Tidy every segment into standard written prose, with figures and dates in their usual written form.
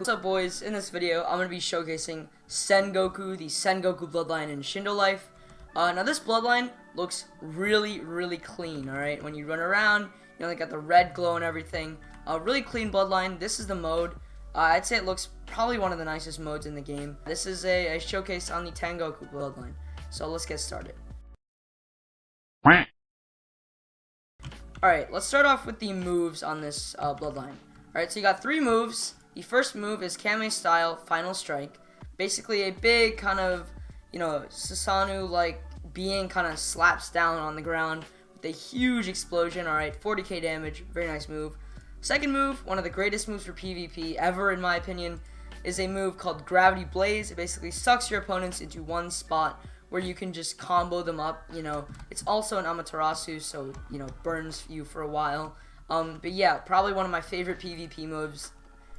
What's up, boys? In this video, I'm going to be showcasing Sengoku, the Sengoku Bloodline in Shindo Life. Now this bloodline looks really clean, alright? When you run around, you only got the red glow and everything. Really clean bloodline. This is the mode. I'd say it looks probably one of the nicest modes in the game. This is a showcase on the Sengoku Bloodline. So let's get started. Alright, let's start off with the moves on this bloodline. Alright, so you got 3 moves. The first move is Kame style Final Strike. Basically a big kind of, Susanoo-like being kind of slaps down on the ground with a huge explosion. Alright, 40k damage. Very nice move. Second move, one of the greatest moves for PvP ever in my opinion, is a move called Gravity Blaze. It basically sucks your opponents into one spot where you can just combo them up. It's also an Amaterasu, so, burns you for a while. But yeah, probably one of my favorite PvP moves,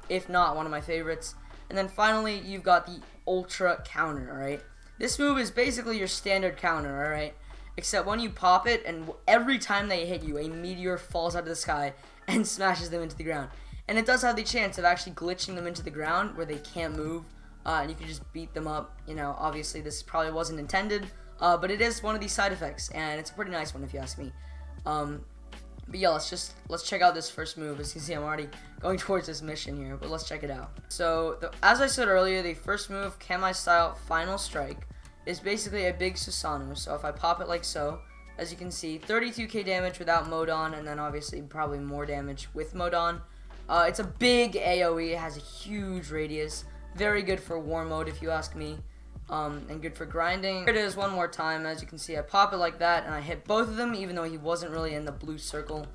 if not one of my favorites. And then finally, you've got the Ultra Counter, alright? This move is basically your standard counter, alright? Except when you pop it, and every time they hit you, a meteor falls out of the sky and smashes them into the ground. And it does have the chance of actually glitching them into the ground where they can't move, and you can just beat them up. Obviously this probably wasn't intended, but it is one of these side effects, and it's a pretty nice one if you ask me. But yeah, let's check out this first move. As you can see, I'm already going towards this mission here, but let's check it out. So, as I said earlier, the first move, Kame style Final Strike, is basically a big Susanoo. So if I pop it like so, as you can see, 32k damage without mode on, and then obviously probably more damage with mode on. It's a big AoE, it has a huge radius, very good for war mode if you ask me. And good for grinding. Here it is one more time. As you can see, I pop it like that, and I hit both of them, even though he wasn't really in the blue circle.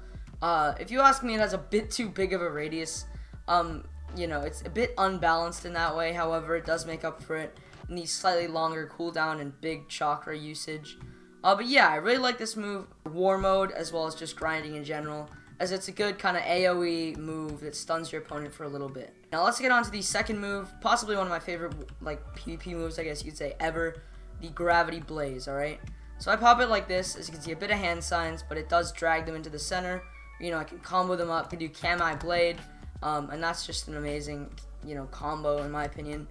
If you ask me, it has a bit too big of a radius. It's a bit unbalanced in that way. However, it does make up for it in the slightly longer cooldown and big chakra usage. But yeah, I really like this move, war mode, as well as just grinding in general, as it's a good kind of AoE move that stuns your opponent for a little bit. Now let's get on to the second move, possibly one of my favorite PvP moves, I guess you could say, ever, the Gravity Blaze, alright? So I pop it like this. As you can see, a bit of hand signs, but it does drag them into the center. I can combo them up, I can do Kame Blade, and that's just an amazing, combo in my opinion,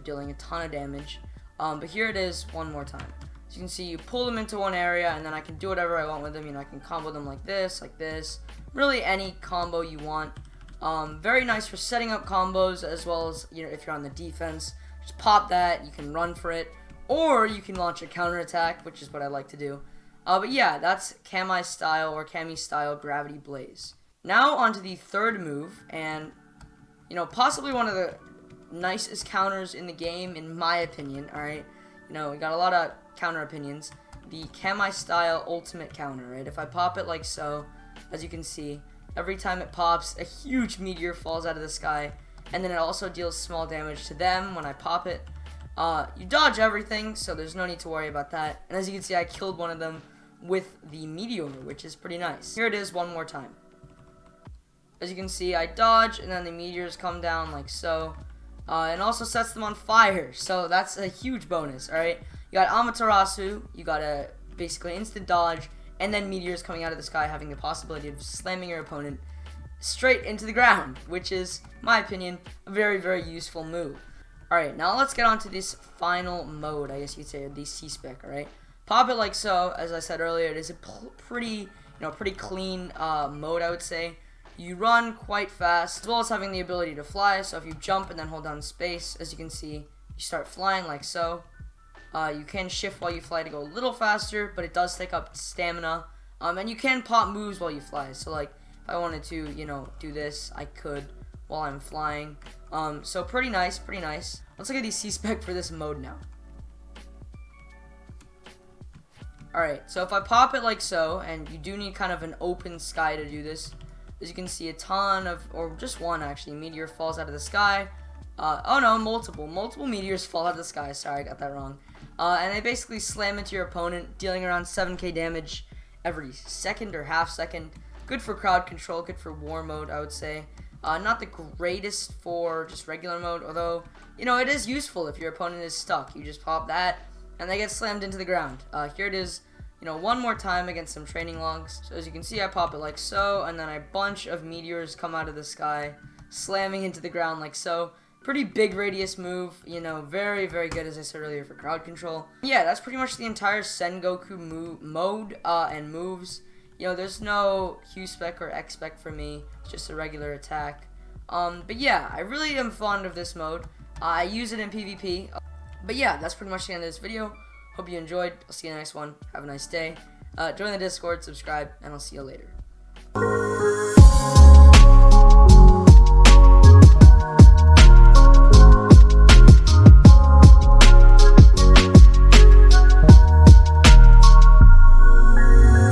dealing a ton of damage. But here it is one more time. As you can see, you pull them into one area, and then I can do whatever I want with them. I can combo them like this, really any combo you want. Very nice for setting up combos, as well as, if you're on the defense, just pop that, you can run for it, or you can launch a counter attack, which is what I like to do. But yeah, that's Kame style Gravity Blaze. Now onto the third move, and, possibly one of the nicest counters in the game, in my opinion, alright? We got a lot of counter opinions. The Kame style ultimate counter, right? If I pop it like so, as you can see, every time it pops, a huge meteor falls out of the sky, and then it also deals small damage to them when I pop it. You dodge everything, so there's no need to worry about that. And as you can see, I killed one of them with the meteor, which is pretty nice. Here it is one more time. As you can see, I dodge, and then the meteors come down like so. And also sets them on fire, so that's a huge bonus, alright? You got Amaterasu, you got a basically instant dodge, and then meteors coming out of the sky having the possibility of slamming your opponent straight into the ground, which is, in my opinion, a very useful move. Alright, now let's get on to this final mode, I guess you'd say, or the C-Spec, alright? Pop it like so. As I said earlier, it is a pretty clean mode, I would say. You run quite fast, as well as having the ability to fly. So if you jump and then hold down space, as you can see, you start flying like so. You can shift while you fly to go a little faster, but it does take up stamina. And you can pop moves while you fly. So like, if I wanted to, do this, I could while I'm flying. So pretty nice. Let's look at the C-Spec for this mode now. Alright, so if I pop it like so, and you do need kind of an open sky to do this. As you can see, a ton of, or just one actually, meteor falls out of the sky. Oh no, multiple meteors fall out of the sky. Sorry, I got that wrong. And they basically slam into your opponent, dealing around 7k damage every second or half second. Good for crowd control, good for war mode, I would say. Not the greatest for just regular mode, although, it is useful if your opponent is stuck. You just pop that, and they get slammed into the ground. Here it is. One more time against some training logs. So as you can see, I pop it like so, and then a bunch of meteors come out of the sky. slamming into the ground like so. Pretty big radius move, you know, very, very good, as I said earlier, for crowd control. Yeah, that's pretty much the entire Sengoku mode and moves. You know, there's no Q-Spec or X-Spec for me. It's just a regular attack. But yeah, I really am fond of this mode. I use it in PvP. But yeah, that's pretty much the end of this video. Hope you enjoyed. I'll see you in the next one. Have a nice day. Join the Discord, subscribe, and I'll see you later.